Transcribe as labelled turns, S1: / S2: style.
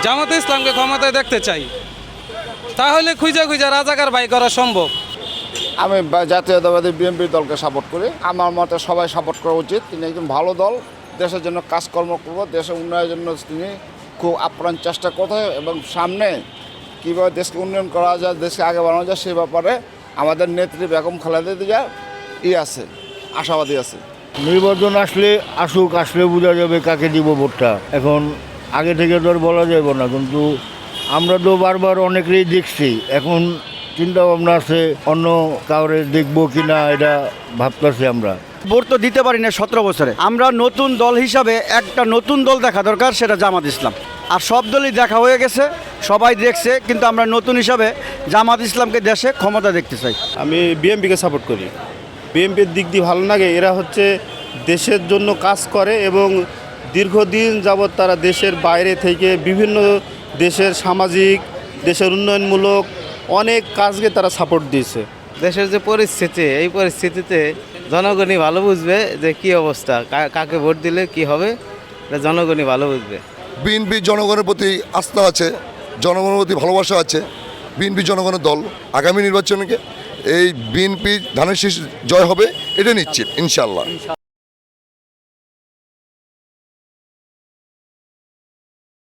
S1: জামাতে ইসলামকে ক্ষমতায় দেখতে চাই, তাহলে খুঁজা খুঁজা রাজাকার বাই করা সম্ভব।
S2: আমি জাতীয়তাবাদী বিএনপি দলকে সাপোর্ট করি। আমার মতে সবাই সাপোর্ট করা উচিত। তিনি একজন ভালো দল, দেশের জন্য কাজকর্ম করবো, দেশের উন্নয়নের জন্য তিনি খুব আপ্রাণ চেষ্টা করতে এবং সামনে কীভাবে দেশকে উন্নয়ন করা যায়, দেশকে আগে বাড়ানো যায়, সে ব্যাপারে আমাদের নেত্রী বেগম খালেদা জিয়া আছে, আশাবাদী আছে।
S3: নির্বাচন আসলে বোঝা যাবে কাকে দিব ভোটটা। এখন আগে থেকে তো আর বলা যাবে না, কিন্তু আমরা তো বারবার অনেকেরই দেখছি। এখন চিন্তা ভাবনা আছে অন্য কাউরে দেখবো কি না, এটা ভাবতেছি আমরা।
S4: ভোট তো দিতে পারি না 17 বছরে। আমরা নতুন দল হিসাবে একটা নতুন দল দেখা দরকার, সেটা জামাত ইসলাম। আর সব দলই দেখা হয়ে গেছে, সবাই দেখছে, কিন্তু আমরা নতুন হিসাবে জামাত ইসলামকে দেশে ক্ষমতা দেখতে চাই।
S5: আমি বিএনপিকে সাপোর্ট করি। বিএনপির দিক দিয়ে ভালো লাগে, এরা হচ্ছে দেশের জন্য কাজ করে এবং দীর্ঘদিন যাবৎ তারা দেশের বাইরে থেকে বিভিন্ন দেশের সামাজিক, দেশের উন্নয়নমূলক অনেক কাজকে তারা সাপোর্ট দিয়েছে।
S6: দেশের যে পরিস্থিতি, এই পরিস্থিতিতে জনগণই ভালো বুঝবে যে কি অবস্থা, কাকে ভোট দিলে কি হবে, এটা জনগণই ভালো বুঝবে।
S7: বিএনপি জনগণের প্রতি আস্থা আছে, জনগণের প্রতি ভালোবাসা আছে। বিএনপি জনগণের দল। আগামী নির্বাচনকে এই বিএনপি ধানের শীষ জয় হবে, এটা নিশ্চিত ইনশাআল্লাহ।